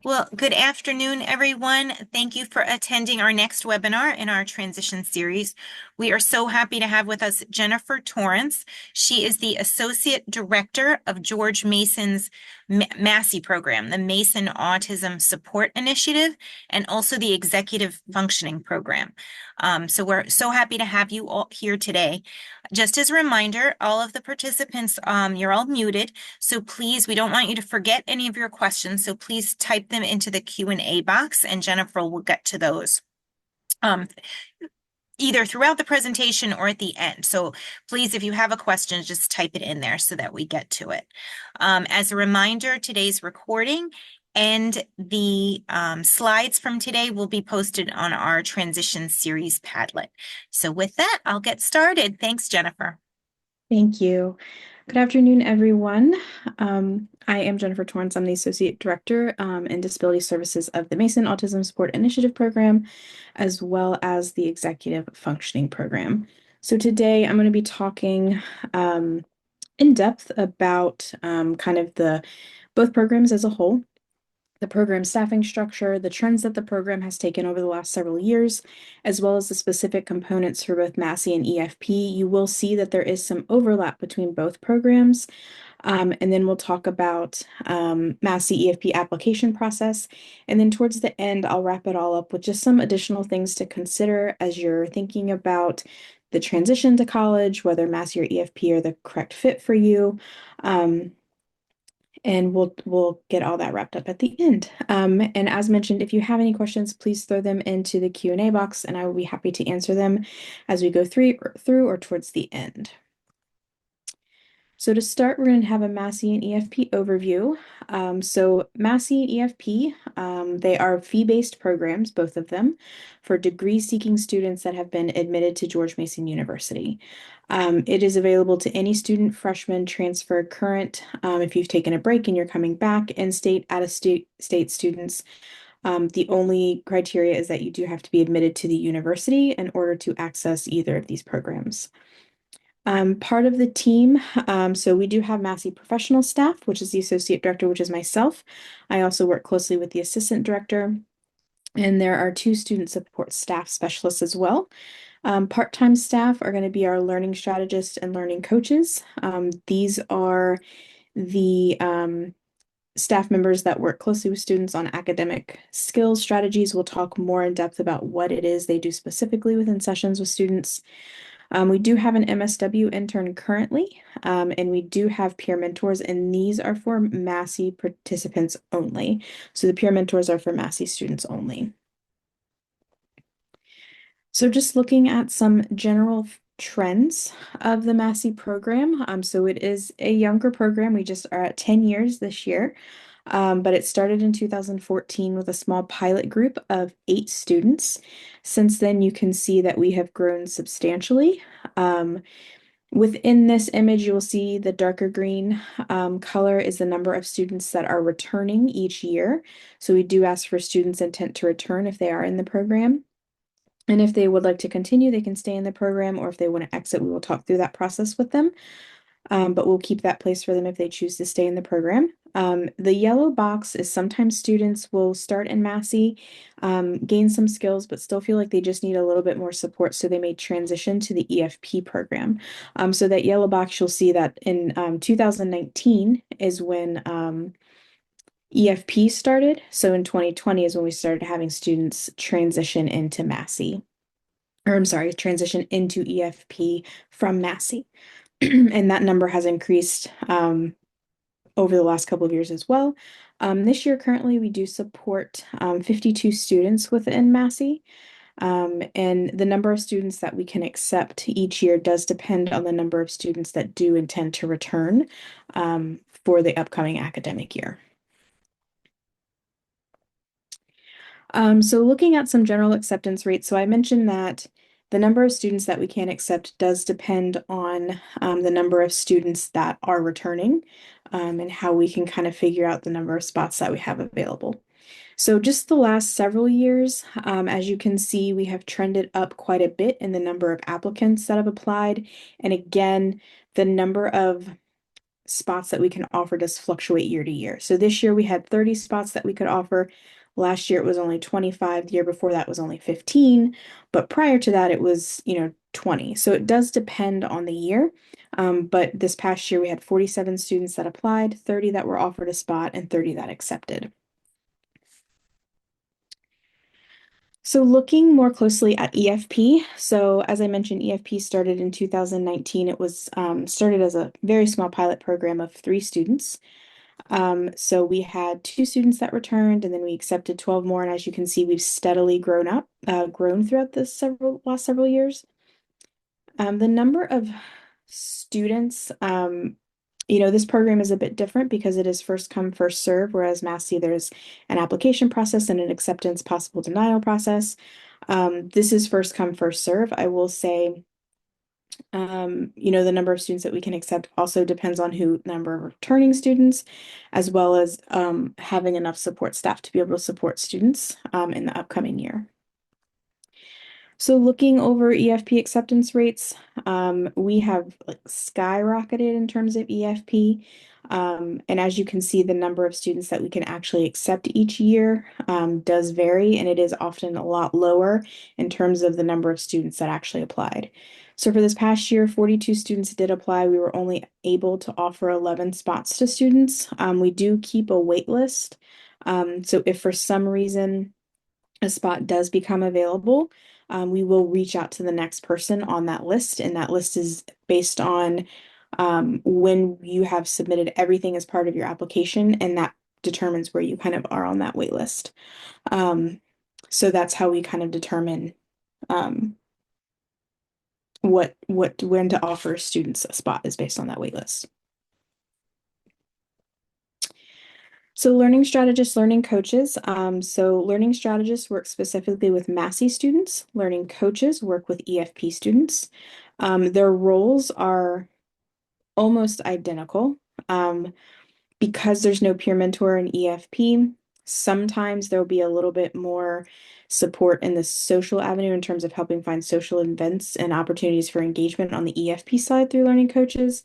Well, good afternoon, everyone. Thank you for attending our next webinar in our transition series. We are so happy to have with us Jennifer Torrance. She is the Associate Director of George Mason's MASI program, the Mason Autism Support Initiative, and also the Executive Functioning Program. So we're so happy to have you all here today. Just as a reminder, all of the participants, you're all muted. So please, we don't want you to forget any of your questions. So please type them into the Q&A box and Jennifer will get to those. Either throughout the presentation or at the end. So please, if you have a question, just type it in there so that we get to it. As a reminder, today's recording and the slides from today will be posted on our transition series Padlet. So with that, I'll get started. Thanks, Jennifer. Thank you. Good afternoon, everyone. I am Jennifer Torrance. I'm the Associate Director in Disability Services of the Mason Autism Support Initiative Program, as well as the Executive Functioning Program. So today I'm going to be talking in depth about kind of both programs as a whole, the program staffing structure, the trends that the program has taken over the last several years, as well as the specific components for both MASI and EFP. You will see that there is some overlap between both programs. And then we'll talk about MASI EFP application process. And then towards the end, I'll wrap it all up with just some additional things to consider as you're thinking about the transition to college, whether MASI or EFP are the correct fit for you. And we'll get all that wrapped up at the end. And as mentioned, if you have any questions, please throw them into the Q&A box, and I will be happy to answer them as we go through or towards the end. So to start, we're going to have a MASI and EFP overview. So MASI and EFP, they are fee-based programs, both of them, for degree-seeking students that have been admitted to George Mason University. It is available to any student, freshman, transfer, current, if you've taken a break and you're coming back, in-state, out-of-state students. The only criteria is that you do have to be admitted to the university in order to access either of these programs. Part of the team, so we do have MASI professional staff, which is the associate director, which is myself. I also work closely with the assistant director, and there are 2 student support staff specialists as well. Part-time staff are going to be our learning strategists and learning coaches. These are the staff members that work closely with students on academic skills strategies. We'll talk more in depth about what it is they do specifically within sessions with students. We do have an MSW intern currently, and we do have peer mentors, and these are for MASI participants only. So the peer mentors are for MASI students only. So just looking at some general trends of the MASI program. So it is a younger program. We just are at 10 years this year. But it started in 2014 with a small pilot group of 8 students. Since then, you can see that we have grown substantially. Within this image, you will see the darker green color is the number of students that are returning each year. So we do ask for students' intent to return if they are in the program. And if they would like to continue, they can stay in the program, or if they want to exit, we will talk through that process with them. But we'll keep that place for them if they choose to stay in the program. The yellow box is sometimes students will start in MASI, gain some skills, but still feel like they just need a little bit more support, so they may transition to the EFP program. So that yellow box, you'll see that in 2019 is when EFP started. So in 2020 is when we started having students transition into MASI, or I'm sorry, transition into EFP from MASI. And that number has increased over the last couple of years as well. This year, currently, we do support 52 students within MASI. And the number of students that we can accept each year does depend on the number of students that do intend to return for the upcoming academic year. So looking at some general acceptance rates, so I mentioned that the number of students that we can accept does depend on the number of students that are returning and how we can kind of figure out the number of spots that we have available. So just the last several years, as you can see, we have trended up quite a bit in the number of applicants that have applied. And again, the number of spots that we can offer does fluctuate year to year. So this year we had 30 spots that we could offer. Last year it was only 25. The year before that was only 15. But prior to that, it was, 20. So it does depend on the year. But this past year we had 47 students that applied, 30 that were offered a spot, and 30 that accepted. So looking more closely at EFP, so as I mentioned, EFP started in 2019. It was started as a very small pilot program of 3 students. So we had 2 students that returned, and then we accepted 12 more. And as you can see, we've steadily grown throughout the last several years. The number of students, this program is a bit different because it is first come, first serve, whereas MASI, there's an application process and an acceptance possible denial process. This is first come, first serve. I will say, the number of students that we can accept also depends on number of returning students, as well as having enough support staff to be able to support students in the upcoming year. So looking over EFP acceptance rates, we have skyrocketed in terms of EFP. And as you can see, the number of students that we can actually accept each year does vary, and it is often a lot lower in terms of the number of students that actually applied. So for this past year, 42 students did apply. We were only able to offer 11 spots to students. We do keep a wait list. So if for some reason a spot does become available, we will reach out to the next person on that list, and that list is based on when you have submitted everything as part of your application, and that determines where you kind of are on that wait list. So that's how we kind of determine when to offer students a spot is based on that wait list. So learning strategists, learning coaches. So learning strategists work specifically with MASI students. Learning coaches work with EFP students. Their roles are almost identical. Because there's no peer mentor in EFP, sometimes there'll be a little bit more support in the social avenue in terms of helping find social events and opportunities for engagement on the EFP side through learning coaches.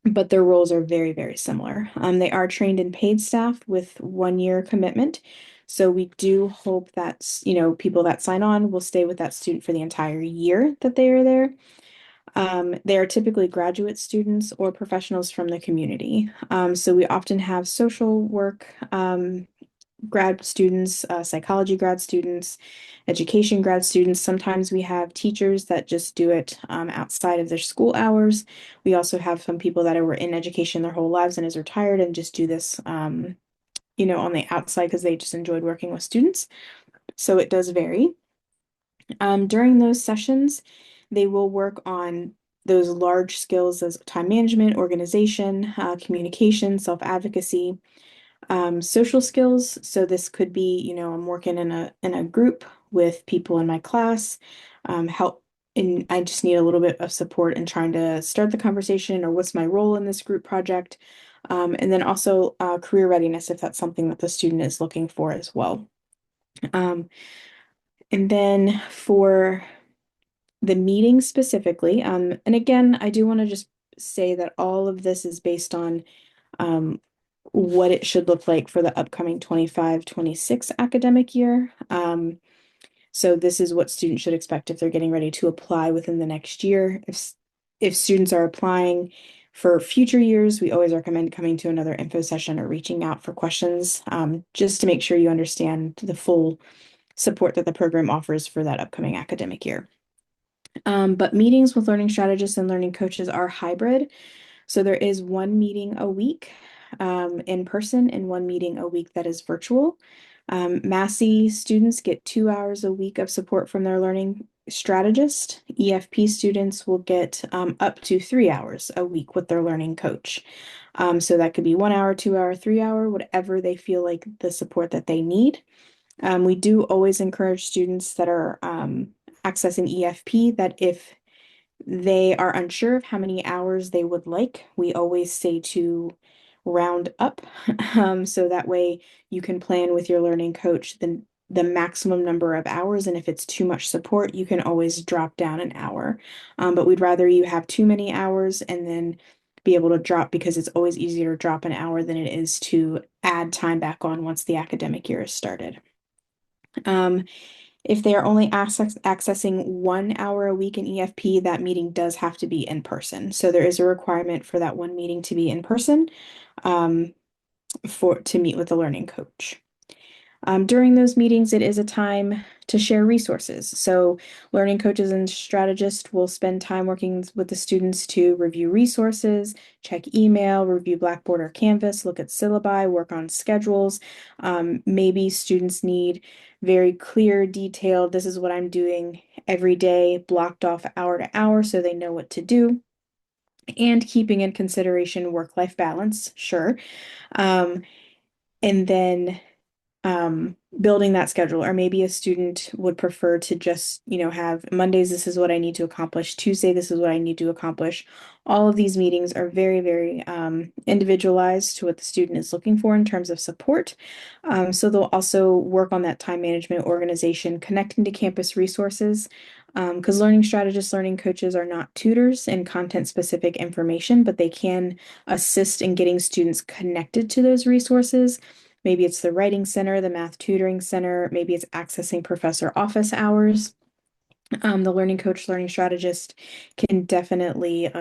But their roles are very, very similar. They are trained and paid staff with 1 year commitment. So we do hope that, people that sign on will stay with that student for the entire year that they are there. They are typically graduate students or professionals from the community. So we often have social work grad students, psychology grad students, education grad students. Sometimes we have teachers that just do it outside of their school hours. We also have some people that were in education their whole lives and is retired and just do this, on the outside because they just enjoyed working with students. So it does vary. During those sessions, they will work on those large skills as time management, organization, communication, self-advocacy, social skills. So this could be, I'm working in a group with people in my class, help, and I just need a little bit of support in trying to start the conversation, or what's my role in this group project. And then also career readiness, if that's something that the student is looking for as well. And then for the meeting specifically, and again, I do want to just say that all of this is based on what it should look like for the upcoming 25-26 academic year. So this is what students should expect if they're getting ready to apply within the next year. If students are applying for future years, we always recommend coming to another info session or reaching out for questions, just to make sure you understand the full support that the program offers for that upcoming academic year. But meetings with learning strategists and learning coaches are hybrid. So there is one meeting a week in person and one meeting a week that is virtual. MASI students get 2 hours a week of support from their learning strategist. EFP students will get up to 3 hours a week with their learning coach. So that could be 1 hour, 2 hour, 3 hour, whatever they feel like the support that they need. We do always encourage students that are accessing EFP that if they are unsure of how many hours they would like, we always say to round up. So that way you can plan with your learning coach the maximum number of hours. And if it's too much support, you can always drop down an hour. But we'd rather you have too many hours and then be able to drop because it's always easier to drop an hour than it is to add time back on once the academic year is started. If they are only accessing 1 hour a week in EFP, that meeting does have to be in person. So there is a requirement for that one meeting to be in person to meet with the learning coach. During those meetings, it is a time to share resources. So learning coaches and strategists will spend time working with the students to review resources, check email, review Blackboard or Canvas, look at syllabi, work on schedules. Maybe students need very clear, detailed, this is what I'm doing every day, blocked off hour to hour so they know what to do. And keeping in consideration work-life balance, sure. And then building that schedule, or maybe a student would prefer to just, have Mondays, this is what I need to accomplish, Tuesday, this is what I need to accomplish. All of these meetings are very, very individualized to what the student is looking for in terms of support. So they'll also work on that time management organization, connecting to campus resources, because learning strategists, learning coaches are not tutors in content-specific information, but they can assist in getting students connected to those resources. Maybe it's the writing center, the math tutoring center, maybe it's accessing professor office hours. The learning coach, learning strategist can definitely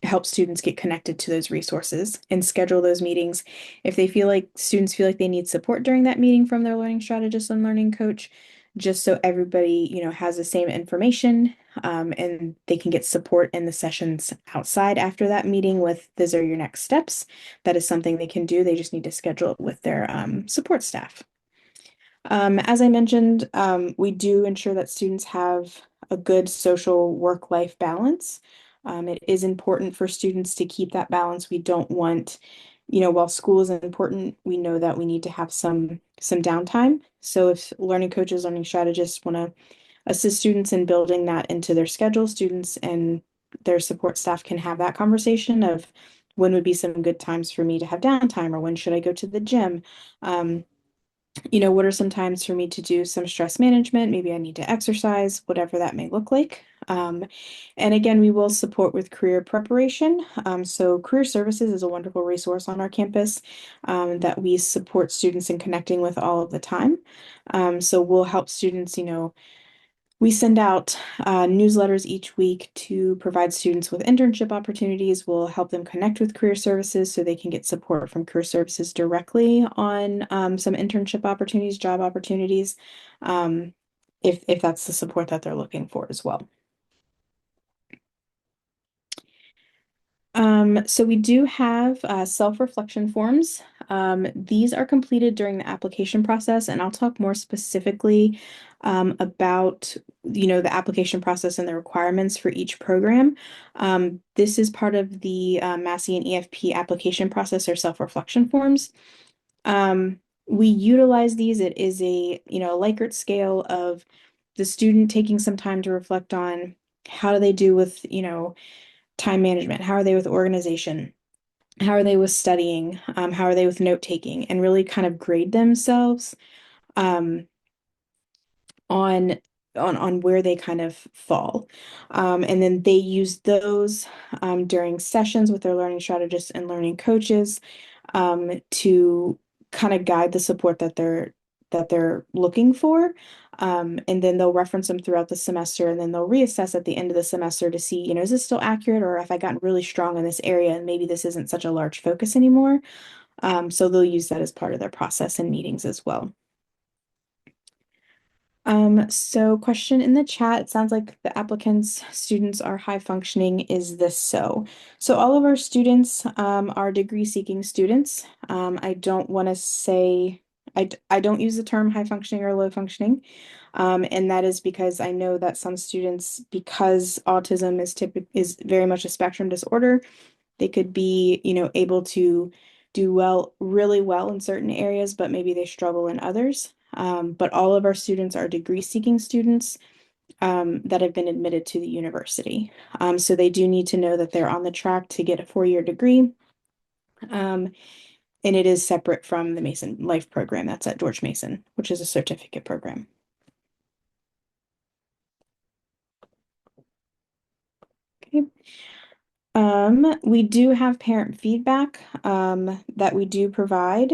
help students get connected to those resources and schedule those meetings. If they feel like students feel like they need support during that meeting from their learning strategist and learning coach, just so everybody, has the same information, and they can get support in the sessions outside after that meeting with these are your next steps. That is something they can do. They just need to schedule it with their support staff. As I mentioned, we do ensure that students have a good social work-life balance. It is important for students to keep that balance. We don't want, while school is important, we know that we need to have some downtime. So if learning coaches, learning strategists want to assist students in building that into their schedule, students and their support staff can have that conversation of when would be some good times for me to have downtime, or when should I go to the gym? What are some times for me to do some stress management? Maybe I need to exercise, whatever that may look like. And again, we will support with career preparation. So career services is a wonderful resource on our campus that we support students in connecting with all of the time. So we'll help students, we send out newsletters each week to provide students with internship opportunities. We'll help them connect with career services so they can get support from career services directly on some internship opportunities, job opportunities, if that's the support that they're looking for as well. So we do have self-reflection forms. These are completed during the application process, and I'll talk more specifically about, the application process and the requirements for each program. This is part of the MASI and EFP application process or self-reflection forms. We utilize these. It is a, Likert scale of the student taking some time to reflect on how do they do with, time management? How are they with organization? How are they with studying? How are they with note taking? And really kind of grade themselves um, on where they kind of fall. And then they use those during sessions with their learning strategists and learning coaches to kind of guide the support that they're looking for. And then they'll reference them throughout the semester, and then they'll reassess at the end of the semester to see, is this still accurate, or have I gotten really strong in this area and maybe this isn't such a large focus anymore. So they'll use that as part of their process and meetings as well. So question in the chat, it sounds like the applicants' students are high functioning. Is this so? So all of our students are degree seeking students. I don't want to say, I don't use the term high functioning or low functioning. And that is because I know that some students, because autism is very much a spectrum disorder, they could be, able to do really well in certain areas, but maybe they struggle in others. But all of our students are degree-seeking students that have been admitted to the university. So they do need to know that they're on the track to get a 4-year degree. And it is separate from the Mason Life program that's at George Mason, which is a certificate program. Okay. We do have parent feedback that we do provide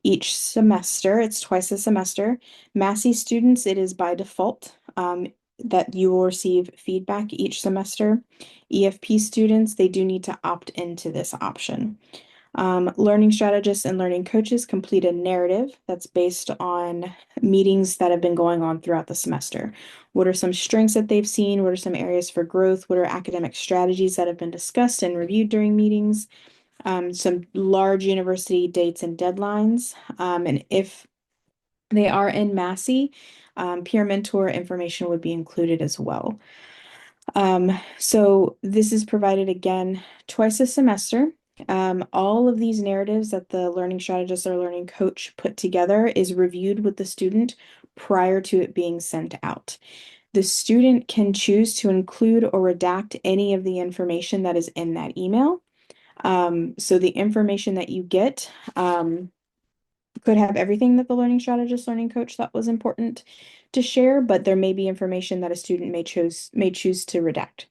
each semester. It's twice a semester. MASI students, it is by default that you will receive feedback each semester. EFP students, they do need to opt into this option. Learning strategists and learning coaches complete a narrative that's based on meetings that have been going on throughout the semester. What are some strengths that they've seen? What are some areas for growth? What are academic strategies that have been discussed and reviewed during meetings? Some large university dates and deadlines. And if they are in MASI, peer mentor information would be included as well. So this is provided again twice a semester. All of these narratives that the learning strategist or learning coach put together is reviewed with the student prior to it being sent out. The student can choose to include or redact any of the information that is in that email. So the information that you get could have everything that the learning strategist, learning coach thought was important to share, but there may be information that a student may choose to redact.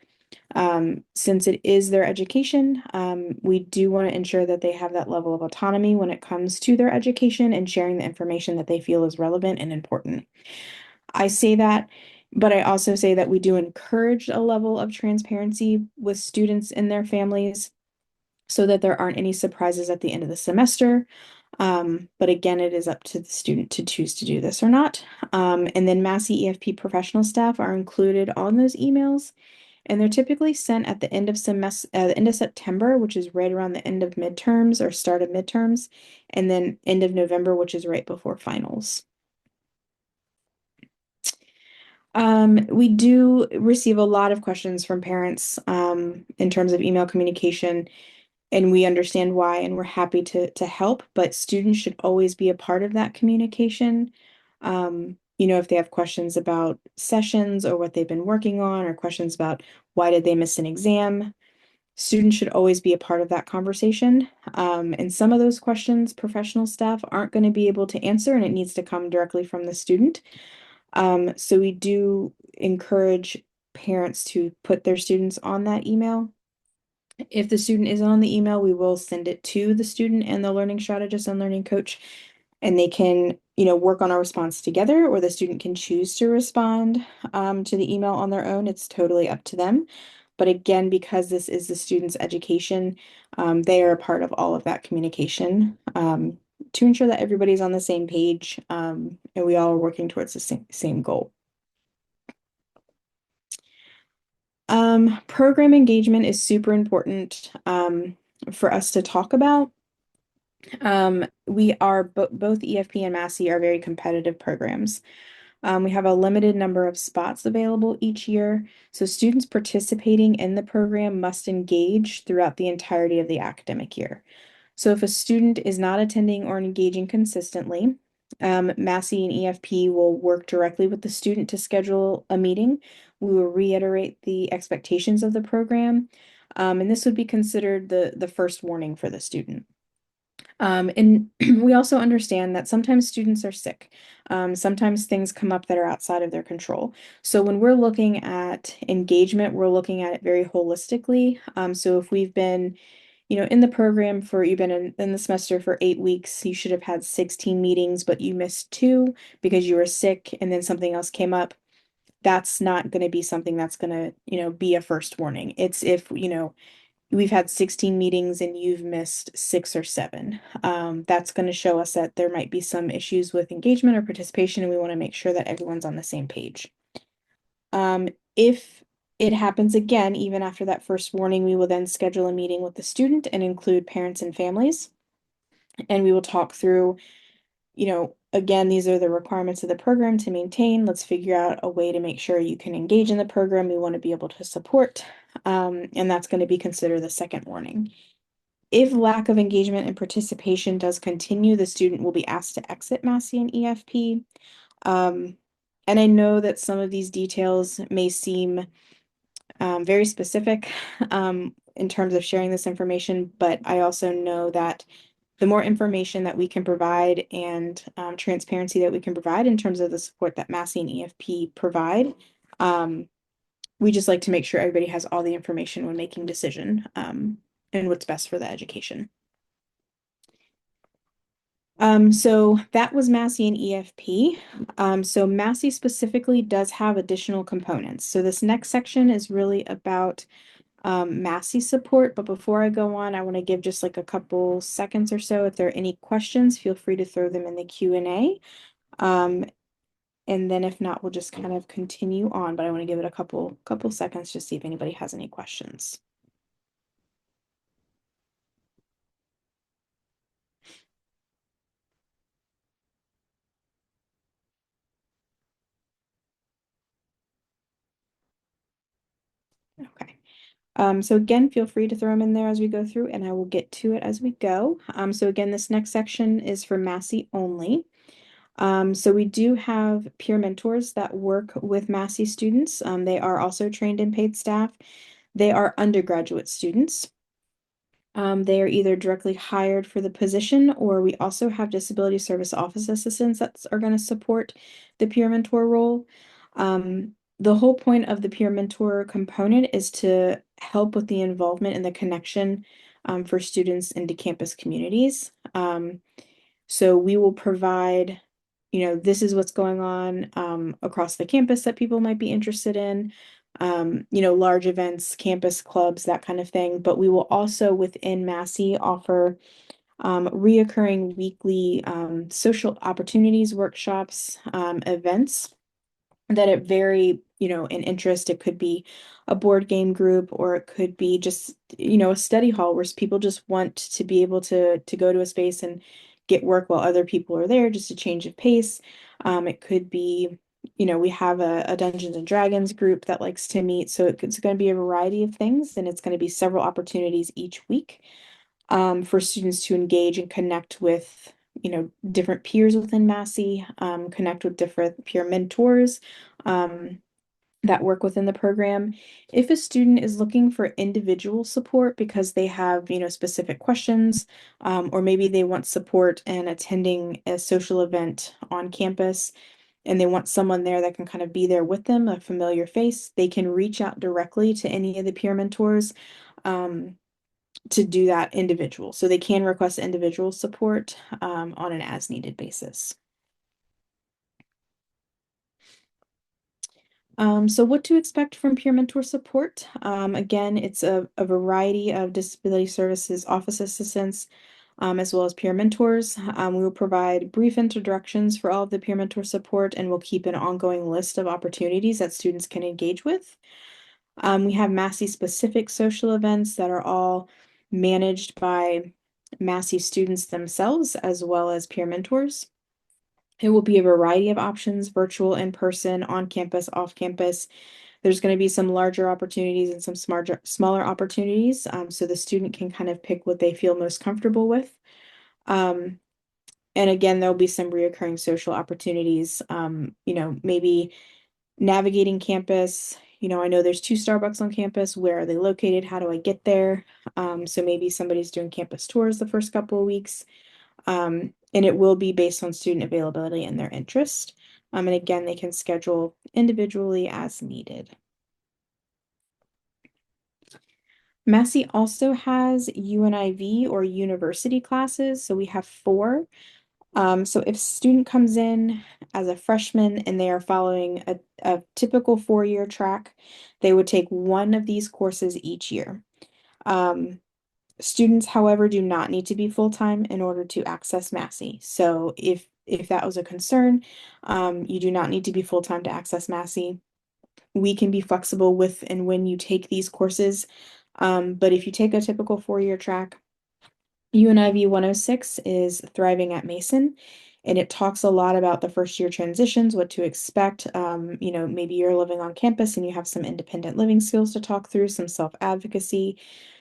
Since it is their education, we do want to ensure that they have that level of autonomy when it comes to their education and sharing the information that they feel is relevant and important. I say that, but I also say that we do encourage a level of transparency with students and their families so that there aren't any surprises at the end of the semester. But again, it is up to the student to choose to do this or not. And then MASI EFP professional staff are included on those emails, and they're typically sent at the end of the end of September, which is right around the end of midterms or start of midterms, and then end of November, which is right before finals. We do receive a lot of questions from parents in terms of email communication, and we understand why, and we're happy to help, but students should always be a part of that communication. If they have questions about sessions or what they've been working on, or questions about why did they miss an exam, students should always be a part of that conversation. And some of those questions, professional staff aren't going to be able to answer, and it needs to come directly from the student. So we do encourage parents to put their students on that email. If the student isn't on the email, we will send it to the student and the learning strategist and learning coach, and they can, work on a response together, or the student can choose to respond to the email on their own. It's totally up to them. But again, because this is the student's education, they are a part of all of that communication to ensure that everybody's on the same page and we all are working towards the same goal. Program engagement is super important for us to talk about. We are both EFP and MASI are very competitive programs. We have a limited number of spots available each year, so students participating in the program must engage throughout the entirety of the academic year. So if a student is not attending or engaging consistently, MASI and EFP will work directly with the student to schedule a meeting. We will reiterate the expectations of the program, and this would be considered the first warning for the student. And we also understand that sometimes students are sick. Sometimes things come up that are outside of their control. So when we're looking at engagement, we're looking at it very holistically. So if we've been, in the program you've been in the semester for 8 weeks, you should have had 16 meetings, but you missed 2 because you were sick and then something else came up. That's not going to be something that's going to, be a first warning. It's if, we've had 16 meetings and you've missed 6 or 7. That's going to show us that there might be some issues with engagement or participation, and we want to make sure that everyone's on the same page. If it happens again, even after that first warning, we will then schedule a meeting with the student and include parents and families. And we will talk through, again, these are the requirements of the program to maintain. Let's figure out a way to make sure you can engage in the program. We want to be able to support, and that's going to be considered the second warning. If lack of engagement and participation does continue, the student will be asked to exit MASI and EFP. And I know that some of these details may seem very specific in terms of sharing this information, but I also know that the more information that we can provide and transparency that we can provide in terms of the support that MASI and EFP provide, we just like to make sure everybody has all the information when making decision, and what's best for the education. So that was MASI and EFP. So MASI specifically does have additional components. So this next section is really about MASI support. But before I go on, I want to give just like a couple seconds or so. If there are any questions, feel free to throw them in the Q&A. And then if not, we'll just kind of continue on. But I want to give it a couple seconds to see if anybody has any questions. Okay. So again, feel free to throw them in there as we go through, and I will get to it as we go. So again, this next section is for MASI only. So we do have peer mentors that work with MASI students. They are also trained and paid staff. They are undergraduate students. They are either directly hired for the position, or we also have disability service office assistants that are going to support the peer mentor role. The whole point of the peer mentor component is to help with the involvement and the connection for students into campus communities. So we will provide, this is what's going on across the campus that people might be interested in, large events, campus clubs, that kind of thing. But we will also within MASI offer reoccurring weekly social opportunities, workshops, events that it vary, in interest. It could be a board game group, or it could be just, a study hall where people just want to be able to go to a space and get work while other people are there, just a change of pace. It could be, we have a Dungeons and Dragons group that likes to meet. So it's going to be a variety of things, and it's going to be several opportunities each week for students to engage and connect with, different peers within MASI, connect with different peer mentors that work within the program. If a student is looking for individual support because they have, specific questions, or maybe they want support in attending a social event on campus, and they want someone there that can kind of be there with them, a familiar face, they can reach out directly to any of the peer mentors to do that individual. So they can request individual support on an as needed basis. So what to expect from peer mentor support? Again, it's a variety of disability services office assistants, as well as peer mentors. We will provide brief introductions for all of the peer mentor support, and we'll keep an ongoing list of opportunities that students can engage with. We have MASI specific social events that are all managed by MASI students themselves, as well as peer mentors. It will be a variety of options, virtual, in person, on campus, off campus. There's going to be some larger opportunities and some smaller opportunities, so the student can kind of pick what they feel most comfortable with. And again, there'll be some reoccurring social opportunities, maybe navigating campus. I know there's two Starbucks on campus. Where are they located? How do I get there? So maybe somebody's doing campus tours the first couple of weeks. And it will be based on student availability and their interest. And again, they can schedule individually as needed. MASI also has UNIV or university classes. So we have 4. So if a student comes in as a freshman and they are following a typical 4-year track, they would take one of these courses each year. Students, however, do not need to be full-time in order to access MASI. So if that was a concern, you do not need to be full-time to access MASI. We can be flexible with and when you take these courses. But if you take a typical 4-year track, UNIV 106 is Thriving at Mason, and it talks a lot about the first year transitions, what to expect. Maybe you're living on campus and you have some independent living skills to talk through, some self-advocacy,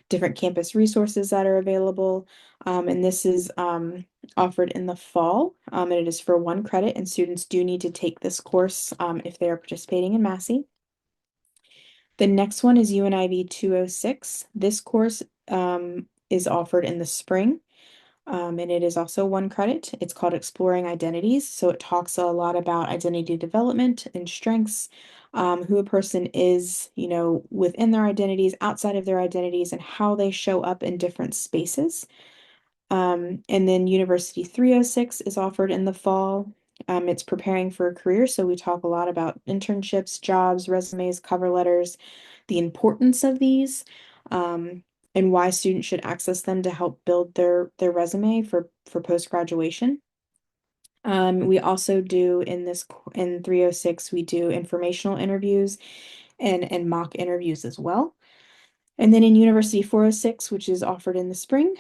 different campus resources that are available. And this is offered in the fall, and it is for 1 credit, and students do need to take this course if they are participating in MASI. The next one is UNIV 206. This course is offered in the spring. And it is also 1 credit. It's called Exploring Identities. So it talks a lot about identity development and strengths, who a person is, within their identities, outside of their identities, and how they show up in different spaces. And then University 306 is offered in the fall. It's preparing for a career. So we talk a lot about internships, jobs, resumes, cover letters, the importance of these, and why students should access them to help build their resume for post-graduation. We also do in 306, we do informational interviews and mock interviews as well. And then in University 406, which is offered in the spring,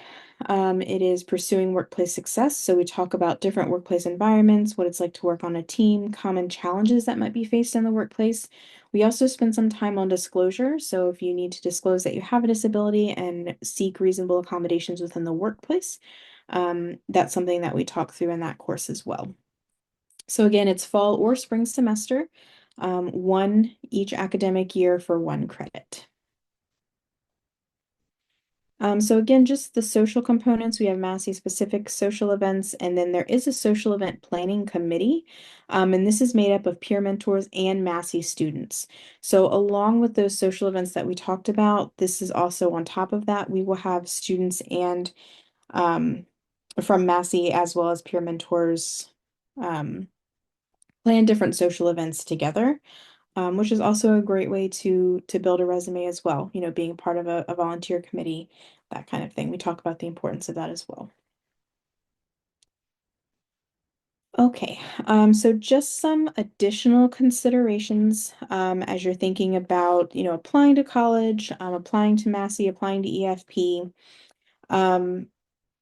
it is pursuing workplace success. So we talk about different workplace environments, what it's like to work on a team, common challenges that might be faced in the workplace. We also spend some time on disclosure. So if you need to disclose that you have a disability and seek reasonable accommodations within the workplace, that's something that we talk through in that course as well. So again, it's fall or spring semester, one each academic year for 1 credit. So again, just the social components, we have MASI specific social events, and then there is a social event planning committee. And this is made up of peer mentors and MASI students. So along with those social events that we talked about, this is also on top of that, we will have students and from MASI as well as peer mentors plan different social events together. Which is also a great way to build a resume as well, being part of a volunteer committee, that kind of thing. We talk about the importance of that as well. Okay, so just some additional considerations as you're thinking about, applying to college, applying to MASI, applying to EFP.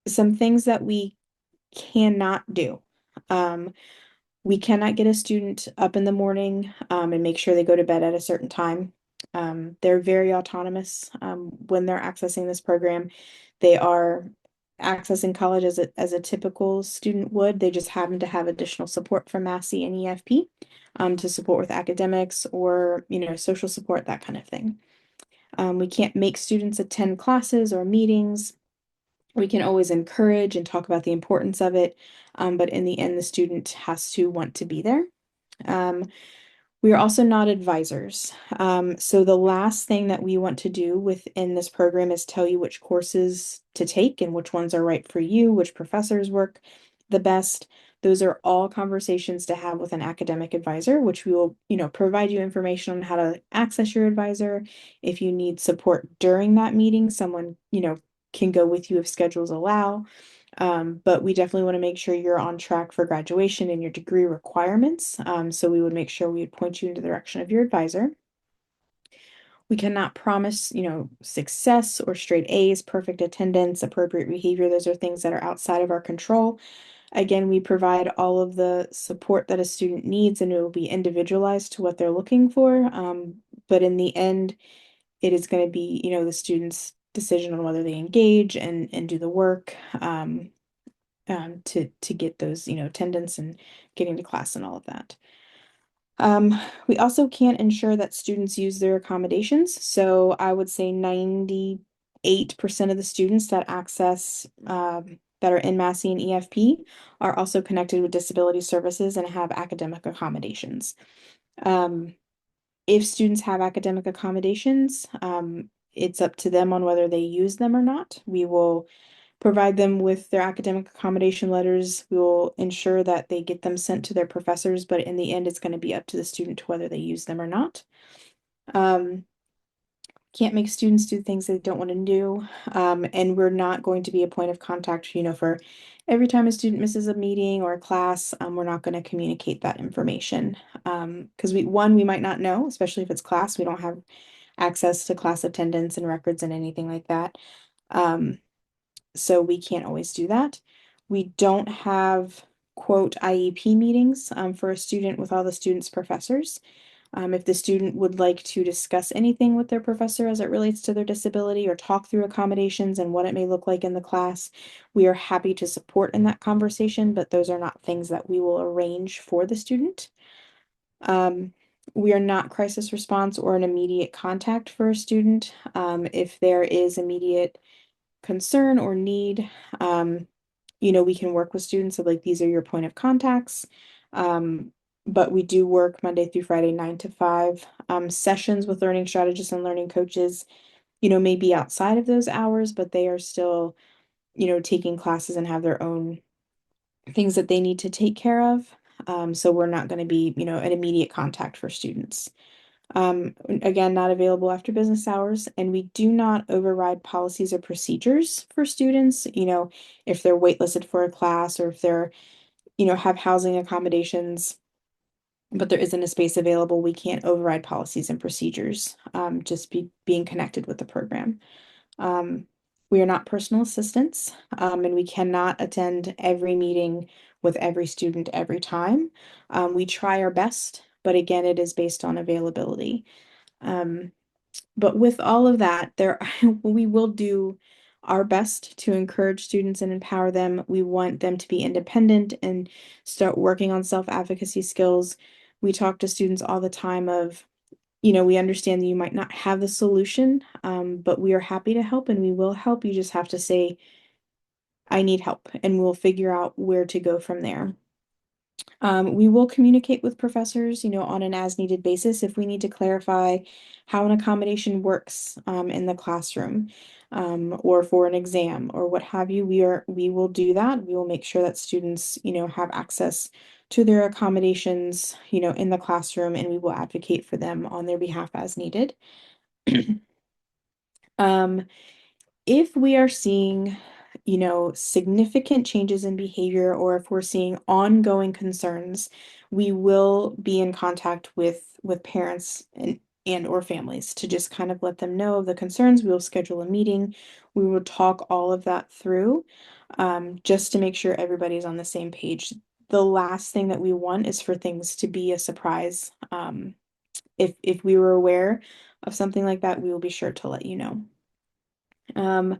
Some things that we cannot do. We cannot get a student up in the morning and make sure they go to bed at a certain time. They're very autonomous when they're accessing this program. They are accessing college as a typical student would. They just happen to have additional support from MASI and EFP to support with academics or, social support, that kind of thing. We can't make students attend classes or meetings. We can always encourage and talk about the importance of it, but in the end, the student has to want to be there. Um, we are also not advisors. So the last thing that we want to do within this program is tell you which courses to take and which ones are right for you, which professors work the best. Those are all conversations to have with an academic advisor, which we will, provide you information on how to access your advisor. If you need support during that meeting, someone, can go with you if schedules allow. But we definitely want to make sure you're on track for graduation and your degree requirements. So we would make sure we would point you in the direction of your advisor. We cannot promise, success or straight A's, perfect attendance, appropriate behavior. Those are things that are outside of our control. Again, we provide all of the support that a student needs, and it will be individualized to what they're looking for. But in the end, it is going to be, the student's decision on whether they engage and do the work. To get those, attendance and getting to class and all of that. We also can't ensure that students use their accommodations. So I would say 98% of the students that access that are in MASI and EFP are also connected with disability services and have academic accommodations. If students have academic accommodations, it's up to them on whether they use them or not. We will provide them with their academic accommodation letters. We will ensure that they get them sent to their professors, but in the end, it's going to be up to the student whether they use them or not. Can't make students do things they don't want to do. And we're not going to be a point of contact, for every time a student misses a meeting or a class, we're not going to communicate that information. Because we might not know, especially if it's class, we don't have access to class attendance and records and anything like that. So we can't always do that. We don't have, quote, IEP meetings for a student with all the student's professors. If the student would like to discuss anything with their professor as it relates to their disability or talk through accommodations and what it may look like in the class, we are happy to support in that conversation, but those are not things that we will arrange for the student. We are not crisis response or an immediate contact for a student. If there is immediate concern or need, we can work with students of like, these are your point of contacts. Um, but we do work Monday through Friday, 9 to 5. Sessions with learning strategists and learning coaches, may be outside of those hours, but they are still, taking classes and have their own things that they need to take care of. So we're not going to be, an immediate contact for students. Again, not available after business hours, and we do not override policies or procedures for students, if they're waitlisted for a class or if they're, have housing accommodations, but there isn't a space available, we can't override policies and procedures, just being connected with the program. Um, we are not personal assistants, and we cannot attend every meeting with every student every time. We try our best, but again, it is based on availability. Um, but with all of that, we will do our best to encourage students and empower them. We want them to be independent and start working on self-advocacy skills. We talk to students all the time of, we understand that you might not have the solution, but we are happy to help and we will help. You just have to say, I need help, and we'll figure out where to go from there. We will communicate with professors, on an as-needed basis if we need to clarify how an accommodation works, in the classroom, or for an exam or what have you. We will do that. We will make sure that students, have access to their accommodations, in the classroom, and we will advocate for them on their behalf as needed. Um, if we are seeing, significant changes in behavior, or if we're seeing ongoing concerns, we will be in contact with parents and or families to just kind of let them know of the concerns. We will schedule a meeting. We will talk all of that through, just to make sure everybody's on the same page. The last thing that we want is for things to be a surprise. If we were aware of something like that, we will be sure to let you know. Um,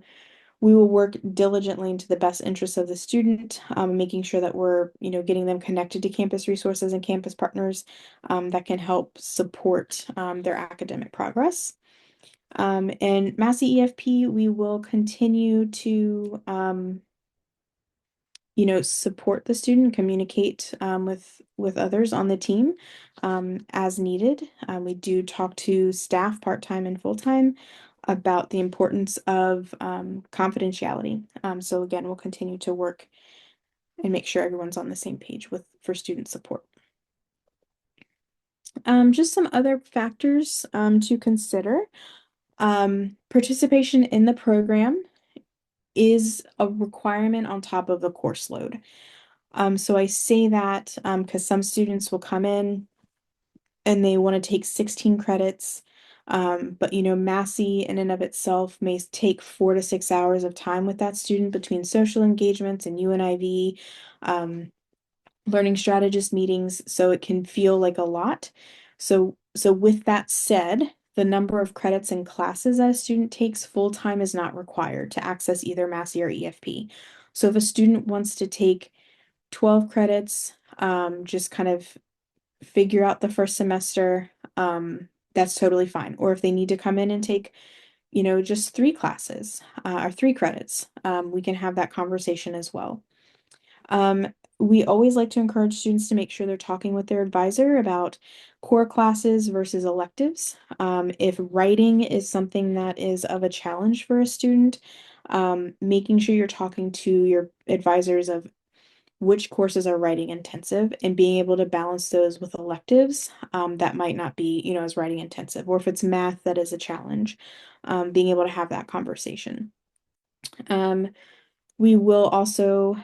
we will work diligently into the best interests of the student, making sure that we're, getting them connected to campus resources and campus partners, that can help support, their academic progress. And MASI EFP, we will continue to, support the student, communicate, with others on the team, as needed. We do talk to staff part-time and full-time about the importance of, confidentiality. So again, we'll continue to work and make sure everyone's on the same page for student support. Just some other factors, to consider. Participation in the program is a requirement on top of the course load. So I say that, because some students will come in and they want to take 16 credits. But MASI in and of itself may take 4 to 6 hours of time with that student between social engagements and UNIV, learning strategist meetings, so it can feel like a lot. So with that said, the number of credits and classes that a student takes full-time is not required to access either MASI or EFP. So if a student wants to take 12 credits, just kind of figure out the first semester, that's totally fine. Or if they need to come in and take, just 3 classes, or 3 credits, we can have that conversation as well. We always like to encourage students to make sure they're talking with their advisor about core classes versus electives. If writing is something that is of a challenge for a student, making sure you're talking to your advisors of which courses are writing intensive and being able to balance those with electives, that might not be, as writing intensive, or if it's math that is a challenge, being able to have that conversation. Um, we will also,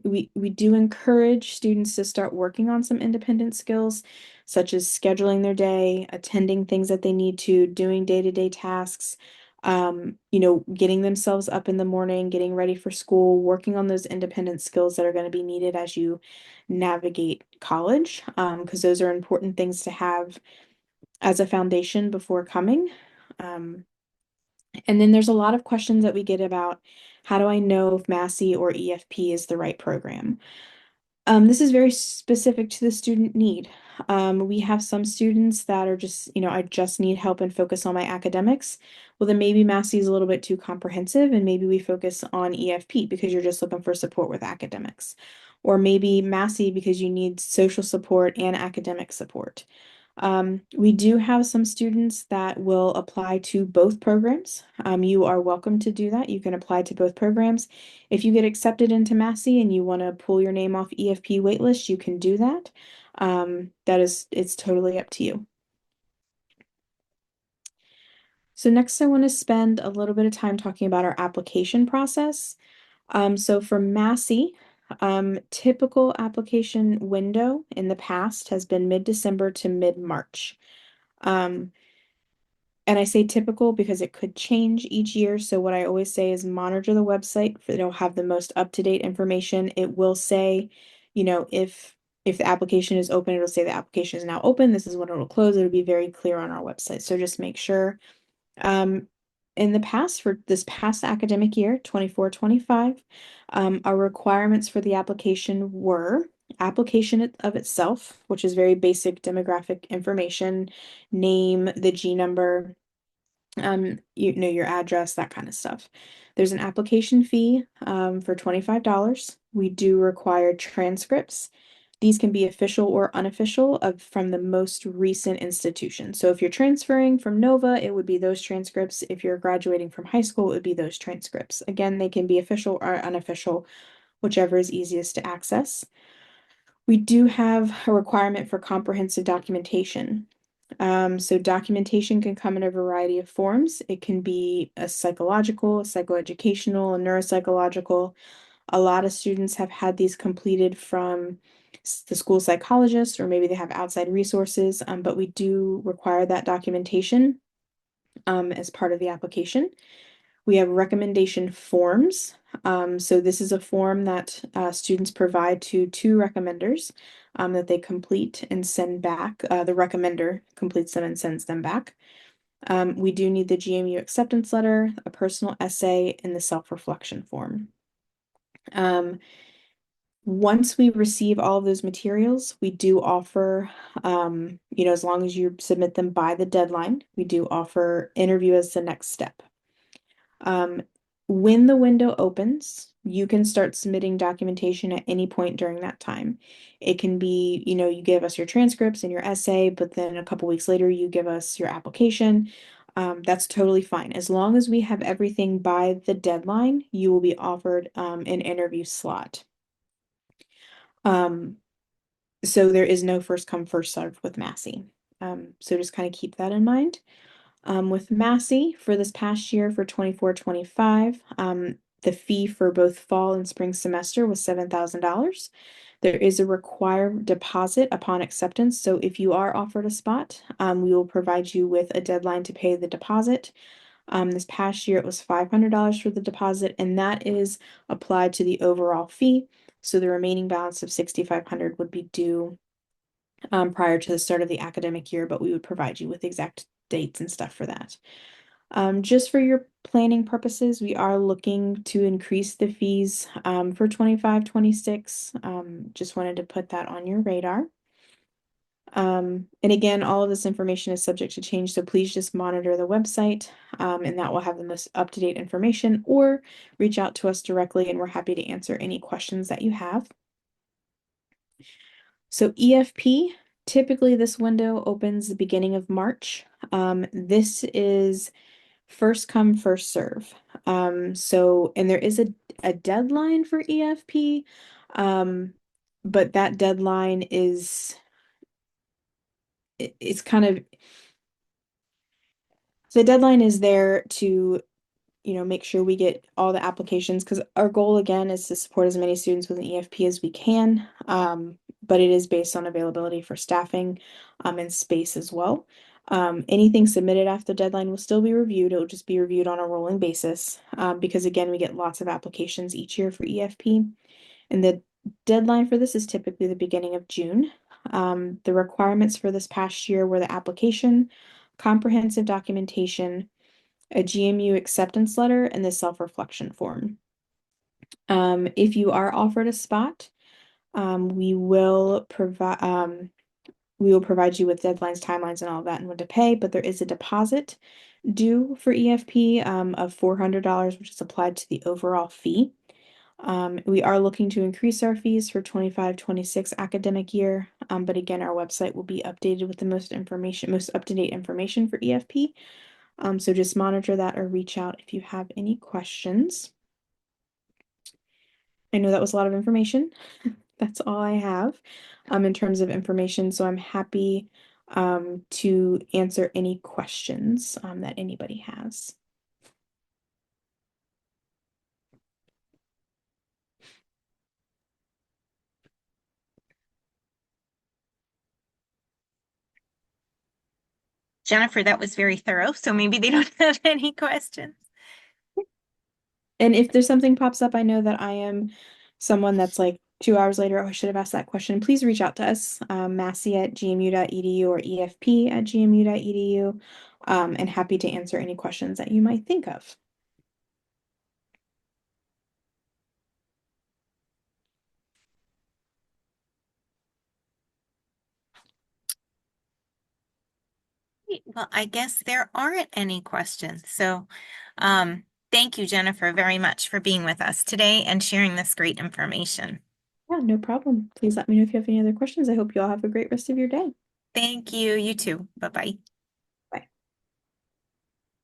we do encourage students to start working on some independent skills, such as scheduling their day, attending things that they need to, doing day-to-day tasks, getting themselves up in the morning, getting ready for school, working on those independent skills that are going to be needed as you navigate college, because those are important things to have as a foundation before coming. Um, and then there's a lot of questions that we get about, how do I know if MASI or EFP is the right program? This is very specific to the student need. We have some students that are just, I just need help and focus on my academics. Well, then maybe MASI is a little bit too comprehensive, and maybe we focus on EFP because you're just looking for support with academics. Or maybe MASI because you need social support and academic support. We do have some students that will apply to both programs. You are welcome to do that. You can apply to both programs. If you get accepted into MASI and you want to pull your name off EFP waitlist, you can do that. It's totally up to you. So next I want to spend a little bit of time talking about our application process. So for MASI, typical application window in the past has been mid-December to mid-March. Um, And I say typical because it could change each year. So what I always say is monitor the website for it'll have the most up-to-date information. It will say, if the application is open, it'll say the application is now open. This is when it'll close. It'll be very clear on our website. So just make sure. Um, in the past, for this past academic year, 24-25, our requirements for the application were application of itself, which is very basic demographic information, name, the G number, your address, that kind of stuff. There's an application fee for $25. We do require transcripts. These can be official or unofficial from the most recent institution. So if you're transferring from Nova, it would be those transcripts. If you're graduating from high school, it would be those transcripts. Again, they can be official or unofficial, whichever is easiest to access. We do have a requirement for comprehensive documentation. So documentation can come in a variety of forms. It can be a psychological, a psychoeducational, a neuropsychological. A lot of students have had these completed from the school psychologist, or maybe they have outside resources, but we do require that documentation as part of the application. We have recommendation forms. So this is a form that students provide to two recommenders that they complete and send back. The recommender completes them and sends them back. We do need the GMU acceptance letter, a personal essay, and the self-reflection form. Once we receive all of those materials, we do offer, as long as you submit them by the deadline, we do offer interview as the next step. Um, when the window opens, you can start submitting documentation at any point during that time. It can be, you give us your transcripts and your essay, but then a couple weeks later, you give us your application. That's totally fine. As long as we have everything by the deadline, you will be offered an interview slot. Um, so there is no first come, first serve with MASI. So just kind of keep that in mind. With MASI for this past year for 24-25, the fee for both fall and spring semester was $7,000. There is a required deposit upon acceptance. So if you are offered a spot, we will provide you with a deadline to pay the deposit. This past year it was $500 for the deposit, and that is applied to the overall fee. So the remaining balance of $6,500 would be due prior to the start of the academic year, but we would provide you with exact dates and stuff for that. Just for your planning purposes, we are looking to increase the fees for 25-26. Just wanted to put that on your radar. And again, all of this information is subject to change, so please just monitor the website, and that will have the most up-to-date information, or reach out to us directly, and we're happy to answer any questions that you have. So EFP, typically this window opens the beginning of March. This is first come, first serve. And there is a deadline for EFP, but that deadline it's kind of, the deadline is there to make sure we get all the applications, because our goal again is to support as many students with an EFP as we can. But it is based on availability for staffing and space as well. Anything submitted after the deadline will still be reviewed. It will just be reviewed on a rolling basis because again, we get lots of applications each year for EFP. And the deadline for this is typically the beginning of June. The requirements for this past year were the application, comprehensive documentation, a GMU acceptance letter, and the self-reflection form. If you are offered a spot, We will provide you with deadlines, timelines, and all of that and when to pay, but there is a deposit due for EFP of $400, which is applied to the overall fee. We are looking to increase our fees for 25-26 academic year, but again, our website will be updated with the most up-to-date information for EFP. So just monitor that or reach out if you have any questions. I know that was a lot of information. That's all I have in terms of information. So I'm happy to answer any questions that anybody has. Jennifer, that was very thorough, so maybe they don't have any questions. And if there's something pops up, I know that I am someone that's like 2 hours later, oh, I should have asked that question. Please reach out to us, massey@gmu.edu or efp@gmu.edu, and happy to answer any questions that you might think of. Well, I guess there aren't any questions. So, thank you, Jennifer, very much for being with us today and sharing this great information. Yeah, no problem. Please let me know if you have any other questions. I hope you all have a great rest of your day. Thank you. You too. Bye-bye.